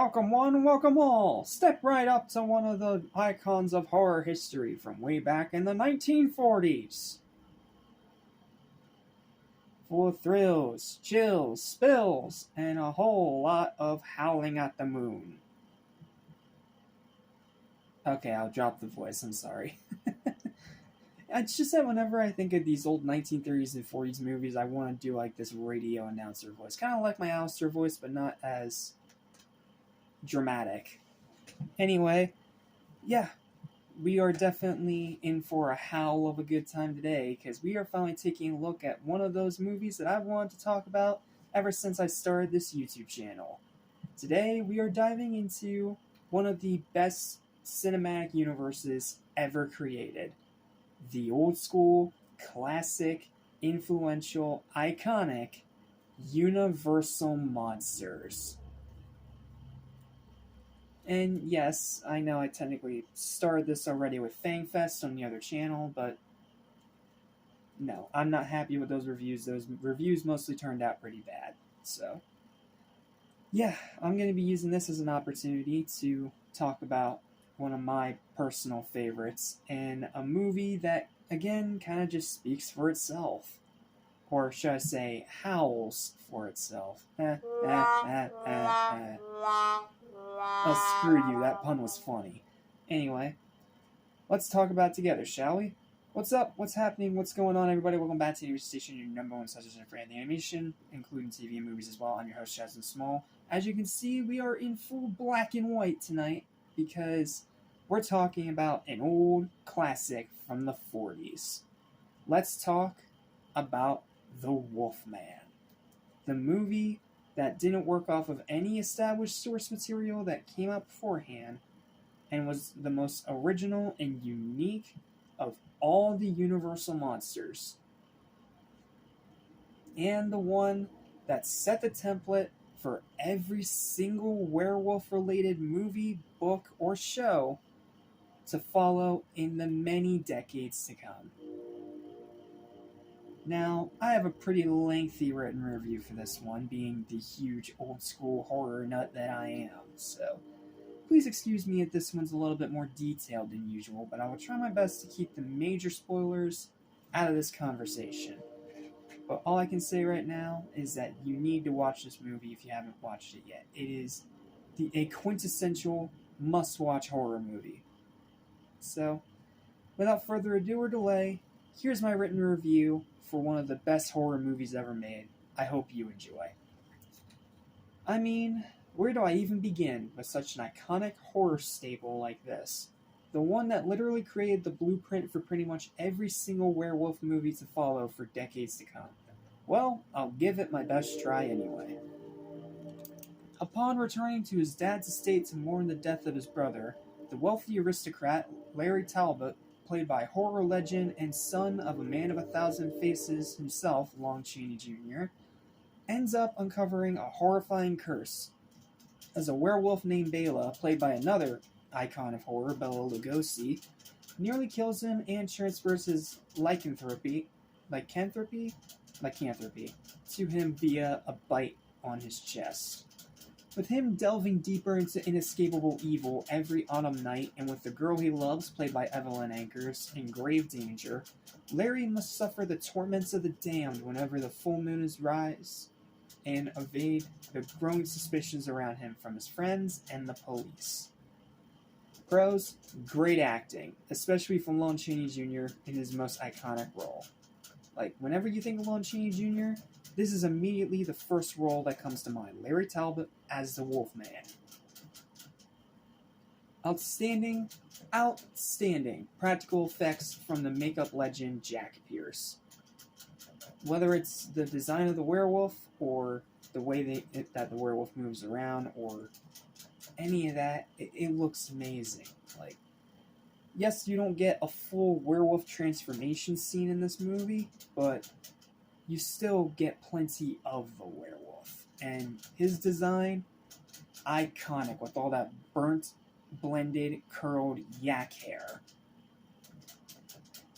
Welcome one, welcome all. Step right up to one of the icons of horror history from way back in the 1940s. Full of thrills, chills, spills, and a whole lot of howling at the moon. Okay, I'll drop the voice, I'm sorry. It's just that whenever I think of these old 1930s and 40s movies, I want to do like this radio announcer voice. Kind of like my Alistair voice, but not as dramatic. Anyway, yeah, we are definitely in for a howl of a good time today because we are finally taking a look at one of those movies that I've wanted to talk about ever since I started this YouTube channel. Today, we are diving into one of the best cinematic universes ever created. The old school, classic, influential, iconic Universal Monsters. And yes, I know I technically started this already with FangFest on the other channel, but no, I'm not happy with those reviews. Those reviews mostly turned out pretty bad. So, yeah, I'm going to be using this as an opportunity to talk about one of my personal favorites and a movie that, again, kind of just speaks for itself. Or should I say, howls for itself. Oh, screw you, that pun was funny. Anyway, let's talk about it together, shall we? What's up? What's happening? What's going on, everybody? Welcome back to the Station, your number one suggestion for animation, including TV and movies as well. I'm your host, Jasmine Small. As you can see, we are in full black and white tonight because we're talking about an old classic from the 40s. Let's talk about The Wolfman. The movie that didn't work off of any established source material that came out beforehand and was the most original and unique of all the Universal monsters. And the one that set the template for every single werewolf-related movie, book, or show to follow in the many decades to come. Now, I have a pretty lengthy written review for this one, being the huge old-school horror nut that I am, so please excuse me if this one's a little bit more detailed than usual, but I will try my best to keep the major spoilers out of this conversation. But all I can say right now is that you need to watch this movie if you haven't watched it yet. It is a quintessential must-watch horror movie. So, without further ado or delay, here's my written review for one of the best horror movies ever made. I hope you enjoy. I mean, where do I even begin with such an iconic horror staple like this? The one that literally created the blueprint for pretty much every single werewolf movie to follow for decades to come. Well, I'll give it my best try anyway. Upon returning to his dad's estate to mourn the death of his brother, the wealthy aristocrat Larry Talbot, played by horror legend and son of a man of 1,000 faces himself, Lon Chaney Jr., ends up uncovering a horrifying curse as a werewolf named Bela, played by another icon of horror, Bela Lugosi, nearly kills him and transfers his lycanthropy to him via a bite on his chest. With him delving deeper into inescapable evil every autumn night, and with the girl he loves, played by Evelyn Ankers, in grave danger, Larry must suffer the torments of the damned whenever the full moon is rise, and evade the growing suspicions around him from his friends and the police. Pros, great acting, especially from Lon Chaney Jr. in his most iconic role. Like, whenever you think of Lon Chaney Jr., this is immediately the first role that comes to mind. Larry Talbot as the Wolfman. Outstanding practical effects from the makeup legend Jack Pierce. Whether it's the design of the werewolf, or the way that the werewolf moves around, or any of that, it looks amazing. Like, yes, you don't get a full werewolf transformation scene in this movie, but you still get plenty of the werewolf. And his design, iconic, with all that burnt, blended, curled yak hair.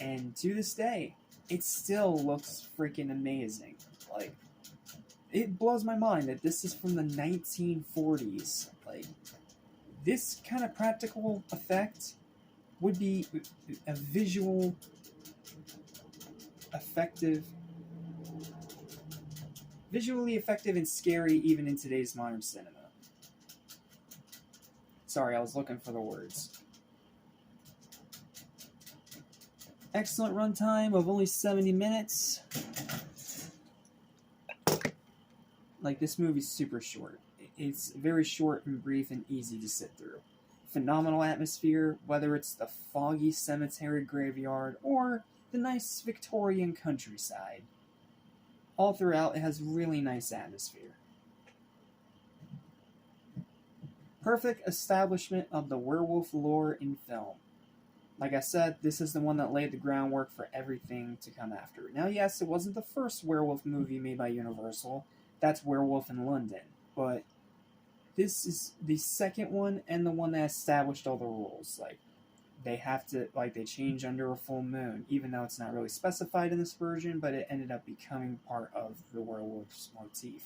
And to this day, it still looks freaking amazing. Like, it blows my mind that this is from the 1940s. Like, this kind of practical effect would be a effective, visually effective and scary even in today's modern cinema. Sorry, I was looking for the words. Excellent runtime of only 70 minutes. Like, this movie's super short. It's very short and brief and easy to sit through. Phenomenal atmosphere, whether it's the foggy cemetery graveyard or the nice Victorian countryside. All throughout, it has really nice atmosphere. Perfect establishment of the werewolf lore in film. Like I said, this is the one that laid the groundwork for everything to come after. Now, yes, it wasn't the first werewolf movie made by Universal. That's Werewolf in London. But this is the second one and the one that established all the rules. Like, they change under a full moon, even though it's not really specified in this version, but it ended up becoming part of the werewolf's motif.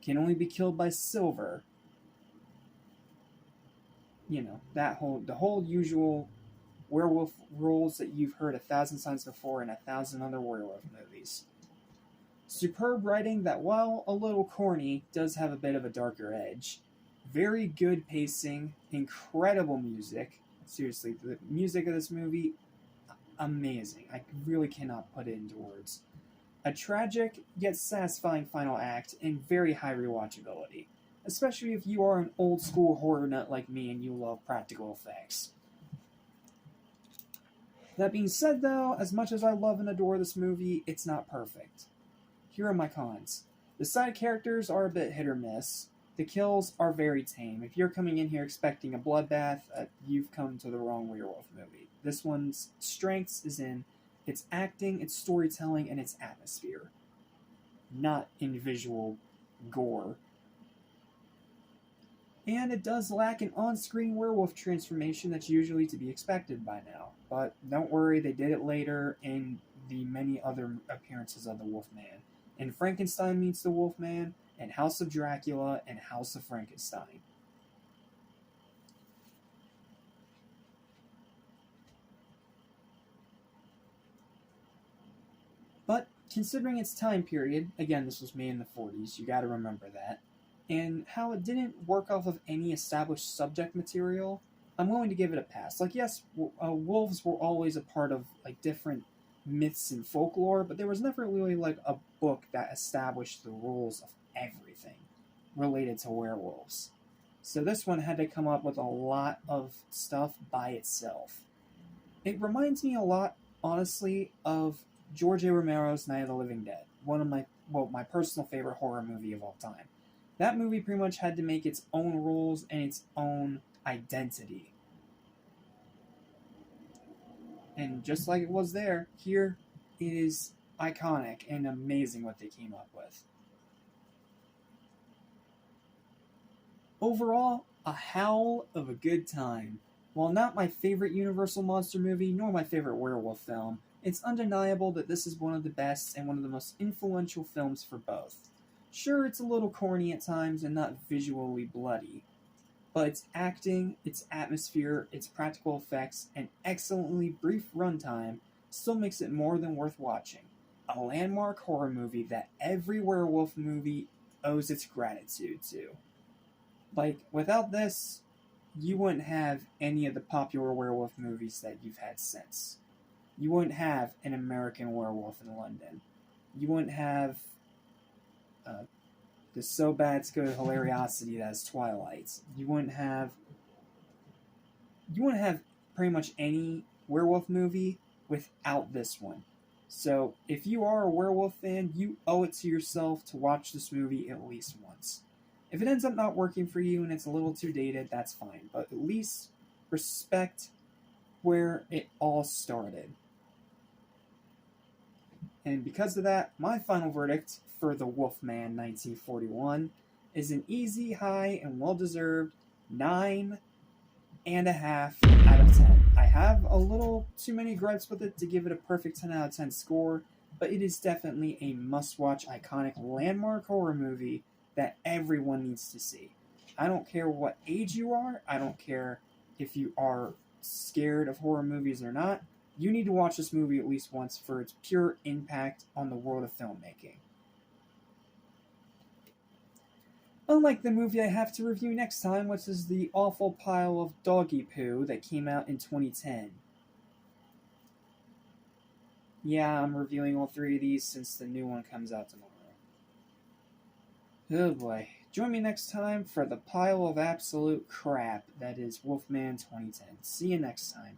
Can only be killed by silver. You know, the whole usual werewolf rules that you've heard 1,000 times before in 1,000 other werewolf movies. Superb writing that, while a little corny, does have a bit of a darker edge. Very good pacing, incredible music. Seriously, the music of this movie, amazing. I really cannot put it into words. A tragic yet satisfying final act and very high rewatchability, especially if you are an old school horror nut like me and you love practical effects. That being said, though, as much as I love and adore this movie, it's not perfect. Here are my cons. The side characters are a bit hit or miss. The kills are very tame. If you're coming in here expecting a bloodbath, you've come to the wrong werewolf movie. This one's strengths is in its acting, its storytelling, and its atmosphere. Not in visual gore. And it does lack an on-screen werewolf transformation that's usually to be expected by now. But don't worry, they did it later in the many other appearances of the Wolfman. In Frankenstein Meets the Wolfman, and House of Dracula, and House of Frankenstein. But considering its time period, again, this was made in the 40s, you gotta remember that, and how it didn't work off of any established subject material, I'm willing to give it a pass. Like, yes, wolves were always a part of like different myths and folklore, but there was never really like a book that established the rules of everything related to werewolves. So this one had to come up with a lot of stuff by itself. It reminds me a lot, honestly, of George A. Romero's Night of the Living Dead, one of my personal favorite horror movie of all time. That movie pretty much had to make its own rules and its own identity. And just like it was there, here it is iconic and amazing what they came up with. Overall, a howl of a good time. While not my favorite Universal monster movie, nor my favorite werewolf film, it's undeniable that this is one of the best and one of the most influential films for both. Sure, it's a little corny at times and not visually bloody, but its acting, its atmosphere, its practical effects, and excellently brief runtime still makes it more than worth watching. A landmark horror movie that every werewolf movie owes its gratitude to. Like, without this, you wouldn't have any of the popular werewolf movies that you've had since. You wouldn't have An American Werewolf in London. You wouldn't have the so bad it's good hilariosity that is Twilight. You wouldn't have pretty much any werewolf movie without this one. So if you are a werewolf fan, you owe it to yourself to watch this movie at least once. If it ends up not working for you and it's a little too dated, that's fine. But at least respect where it all started. And because of that, my final verdict for The Wolfman 1941 is an easy, high, and well-deserved 9.5 out of 10. I have a little too many gripes with it to give it a perfect 10 out of 10 score, but it is definitely a must-watch, iconic, landmark horror movie that everyone needs to see. I don't care what age you are, I don't care if you are scared of horror movies or not, you need to watch this movie at least once for its pure impact on the world of filmmaking. Unlike the movie I have to review next time, which is the awful pile of doggy poo that came out in 2010. Yeah, I'm reviewing all three of these since the new one comes out tomorrow. Oh boy. Join me next time for the pile of absolute crap that is Wolfman 2010. See you next time.